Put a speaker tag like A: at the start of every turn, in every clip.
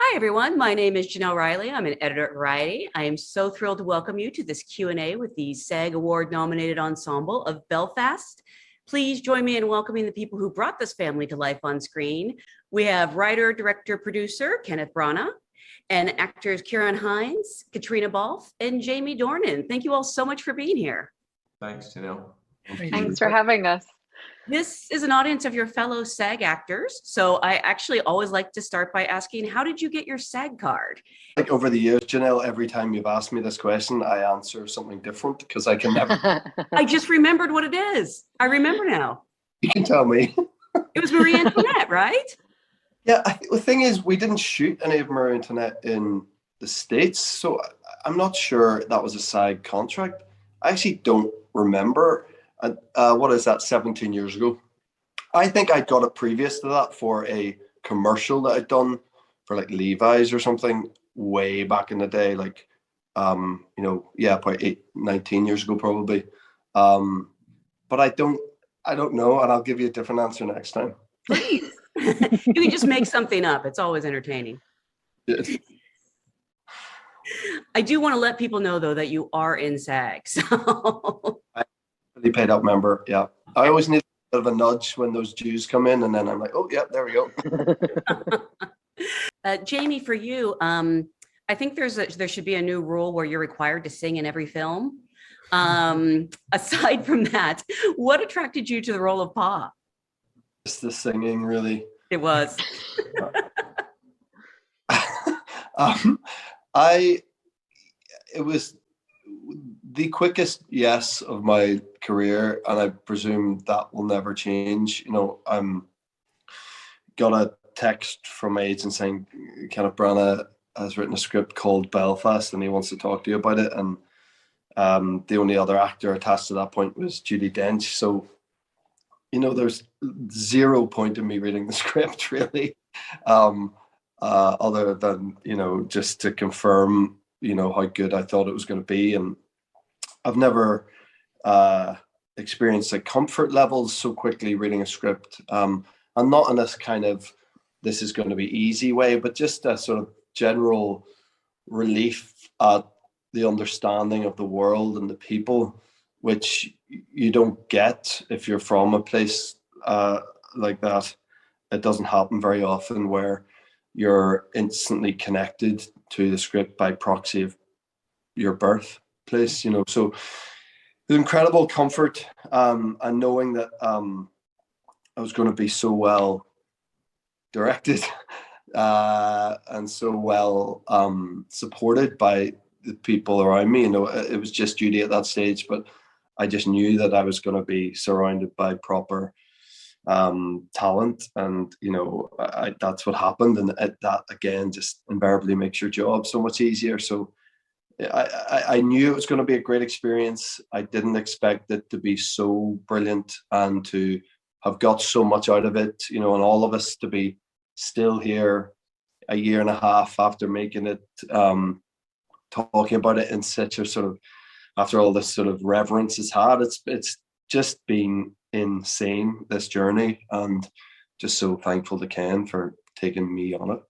A: Hi, everyone. My name is Janelle Riley. I'm an editor at Variety. I am so thrilled to welcome you to this Q&A with the SAG Award-nominated ensemble of Belfast. Please join me in welcoming the people who brought this family to life on screen. We have writer, director, producer Kenneth Branagh, and actors Ciarán Hinds, Katrina Balfe, and J.Dornan. Thank you all so much for being here.
B: Thanks, Janelle.
C: Thanks for having us.
A: This is an audience of your fellow SAG actors, so I actually always like to start by asking, how did you get your SAG card?
D: Like over the years, Janelle, every time you've asked me this question, I answer something different because I can never.
A: I just remembered what it is. I remember now.
D: You can tell me.
A: It was Marie Antoinette, right?
D: Yeah, the thing is, we didn't shoot any of Marie Antoinette in the States, so I'm not sure that was a SAG contract. I actually don't remember. What is that, 17 years ago? I think I got it previous to that for a commercial that I'd done for like Levi's or something way back in the day, like, probably 19 years ago, probably. But I don't know, and I'll give you a different answer next time.
A: Please. You can just make something up. It's always entertaining.
D: Yes.
A: I do want to let people know, though, that you are in SAG. So
D: Really paid up member, yeah. I always need a bit of a nudge when those dues come in, and then I'm like, oh, yeah, there we go.
A: Jamie, for you, I think there should be a new rule where you're required to sing in every film. Aside from that, what attracted you to the role of Pa?
D: Just the singing, really.
A: It was.
D: It was the quickest yes of my career, and I presume that will never change. You know, I'm got a text from my agent saying Kenneth Branagh has written a script called Belfast and he wants to talk to you about it, and the only other actor attached to that point was Judi Dench. So, you know, there's zero point in me reading the script, really, other than, you know, just to confirm, you know, how good I thought it was going to be. And I've never experienced like comfort levels so quickly reading a script, and not in this kind of this is going to be easy way, but just a sort of general relief at the understanding of the world and the people, which you don't get if you're from a place like that. It doesn't happen very often where you're instantly connected to the script by proxy of your birthplace, you know. So the incredible comfort, and knowing that I was going to be so well directed and so well supported by the people around me. You know, it was just Judy at that stage, but I just knew that I was going to be surrounded by proper talent, and you know, that's what happened, and that again just invariably makes your job so much easier. So I knew it was going to be a great experience. I didn't expect it to be so brilliant and to have got so much out of it, you know, and all of us to be still here a year and a half after making it, talking about it in such a sort of, after all this sort of reverence it's had. It's just been insane, this journey, and just so thankful to Ken for taking me on it.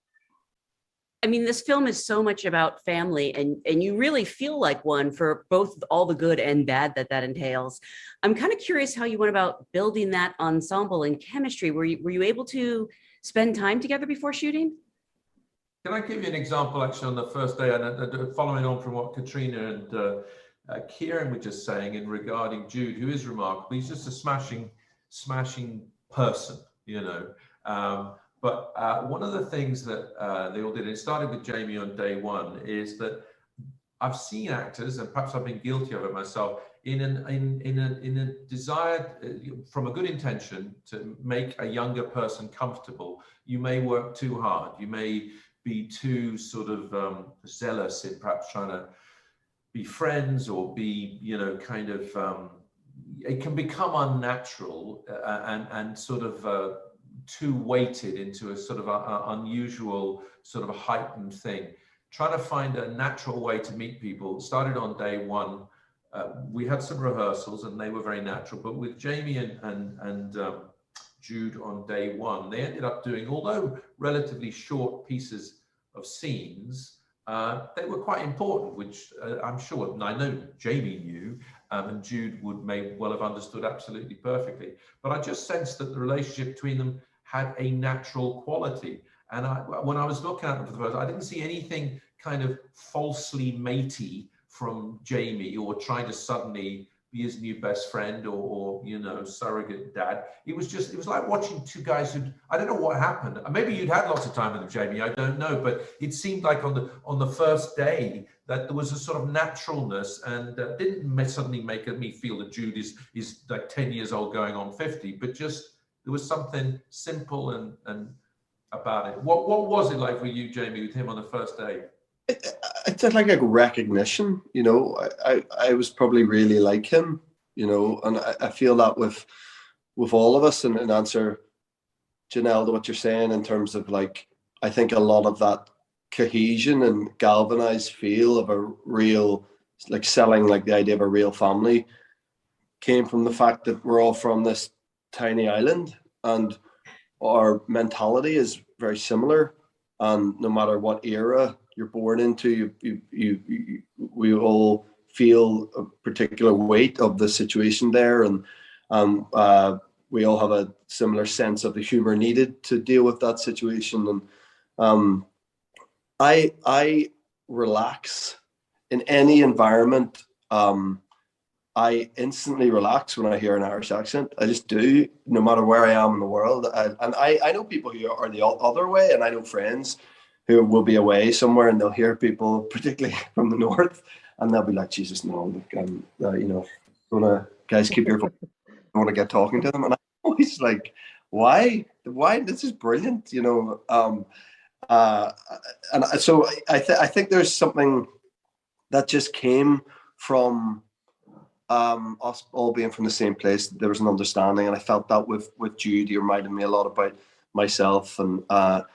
A: I mean, this film is so much about family, and you really feel like one for both all the good and bad that entails. I'm kind of curious how you went about building that ensemble and chemistry. Were you able to spend time together before shooting?
B: Can I give you an example actually on the first day, and following on from what Katrina and Ciarán were just saying in regarding Jude, who is remarkable. He's just a smashing person, you know. But one of the things that they all did, and it started with Jamie on day one, is that I've seen actors, and perhaps I've been guilty of it myself, in a desire from a good intention to make a younger person comfortable. You may work too hard. You may be too sort of zealous in perhaps trying to be friends or be, you know, kind of, it can become unnatural and sort of too weighted into a sort of unusual sort of a heightened thing. Trying to find a natural way to meet people started on day one. We had some rehearsals and they were very natural, but with Jamie and Jude on day one, they ended up doing, although relatively short pieces scenes, they were quite important, which I'm sure, and I know Jamie knew, and Jude may well have understood absolutely perfectly. But I just sensed that the relationship between them had a natural quality. And when I was looking at them for the first, I didn't see anything kind of falsely matey from Jamie, or trying to suddenly be his new best friend, or you know, surrogate dad. It was like watching two guys who, I don't know what happened. Maybe you'd had lots of time with them, Jamie, I don't know, but it seemed like on the first day that there was a sort of naturalness, and didn't suddenly make me feel that Jude is like 10 years old going on 50, but just there was something simple and about it. What was it like for you, Jamie, with him on the first day?
D: It's like a recognition, you know. I was probably really like him, you know, and I feel that with all of us, and in answer, Janelle, to what you're saying in terms of, like, I think a lot of that cohesion and galvanized feel of a real, like, selling like the idea of a real family came from the fact that we're all from this tiny island, and our mentality is very similar, and no matter what era you're born into, we all feel a particular weight of the situation there, and we all have a similar sense of the humor needed to deal with that situation. And I relax in any environment. I instantly relax when I hear an Irish accent. I just do, no matter where I am in the world. I know people who are the other way, and I know friends who will be away somewhere and they'll hear people, particularly from the north, and they'll be like, Jesus, no, you know, guys, keep your voice. I want to get talking to them. And I'm always like, why? This is brilliant, you know. And so I think there's something that just came from us all being from the same place. There was an understanding, and I felt that with Jude. He reminded me a lot about myself, and I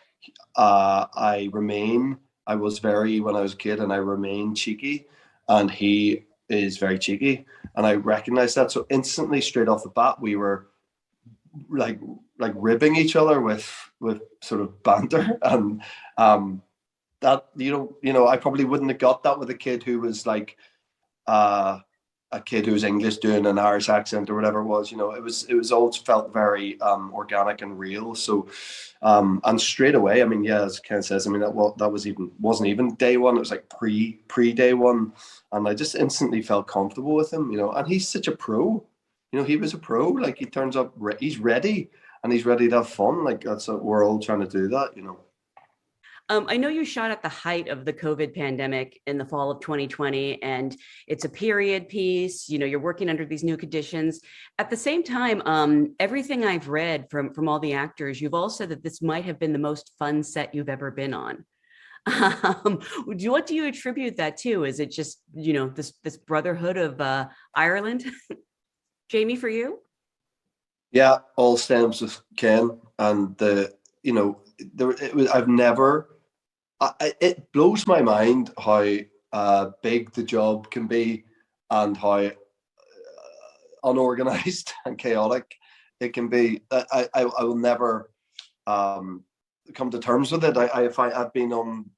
D: was very, when I was a kid, and I remain cheeky, and he is very cheeky, and I recognized that. So instantly, straight off the bat, we were like ribbing each other with sort of banter, and that, you know, I probably wouldn't have got that with a kid who was like a kid who was English doing an Irish accent or whatever it was. You know, it was always felt very organic and real. So and straight away, I mean, yeah, as Ken says, I mean, that wasn't even day one. It was like pre day one, and I just instantly felt comfortable with him. You know, and he's such a pro. You know, he was a pro. Like, he turns up, he's ready, and he's ready to have fun. Like, that's what we're all trying to do, that, you know.
A: I know you shot at the height of the COVID pandemic in the fall of 2020, and it's a period piece. You know, you're working under these new conditions. At the same time, everything I've read from all the actors, you've all said that this might have been the most fun set you've ever been on. What do you attribute that to? Is it just, you know, this brotherhood of Ireland? Jamie, for you?
D: Yeah, all stems with Ken, and you know, it blows my mind how big the job can be, and how unorganized and chaotic it can be. I will never come to terms with it. I've been on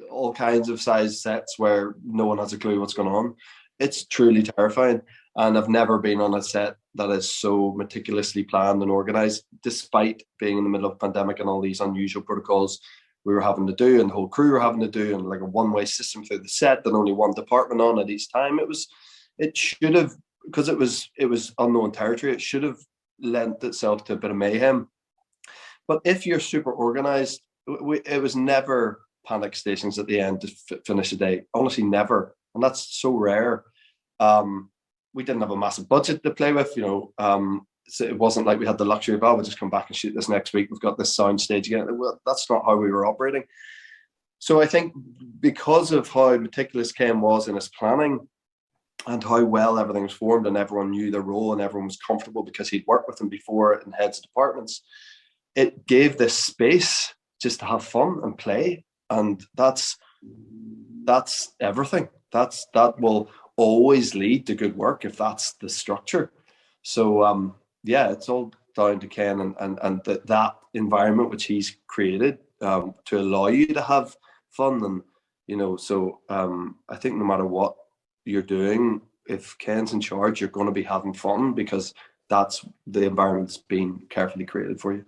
D: all kinds of size sets where no one has a clue what's going on. It's truly terrifying. And I've never been on a set that is so meticulously planned and organized, despite being in the middle of a pandemic and all these unusual protocols we were having to do, and the whole crew were having to do, and like a one-way system through the set and only one department on at each time. It should have, because it was unknown territory, it should have lent itself to a bit of mayhem. But if you're super organized, it was never panic stations at the end to finish a day. Honestly, never. And that's so rare. We didn't have a massive budget to play with, you know. So it wasn't like we had the luxury of, we'll just come back and shoot this next week. We've got this sound stage again. Well, that's not how we were operating. So I think because of how meticulous Ken was in his planning, and how well everything was formed, and everyone knew their role, and everyone was comfortable because he'd worked with him before in heads of departments, it gave this space just to have fun and play. And that's everything. That will always lead to good work if that's the structure. So yeah, it's all down to Ken and that environment which he's created. to allow you to have fun. And you know, so I think no matter what you're doing, if Ken's in charge, you're going to be having fun because that's the environment's been carefully created for you.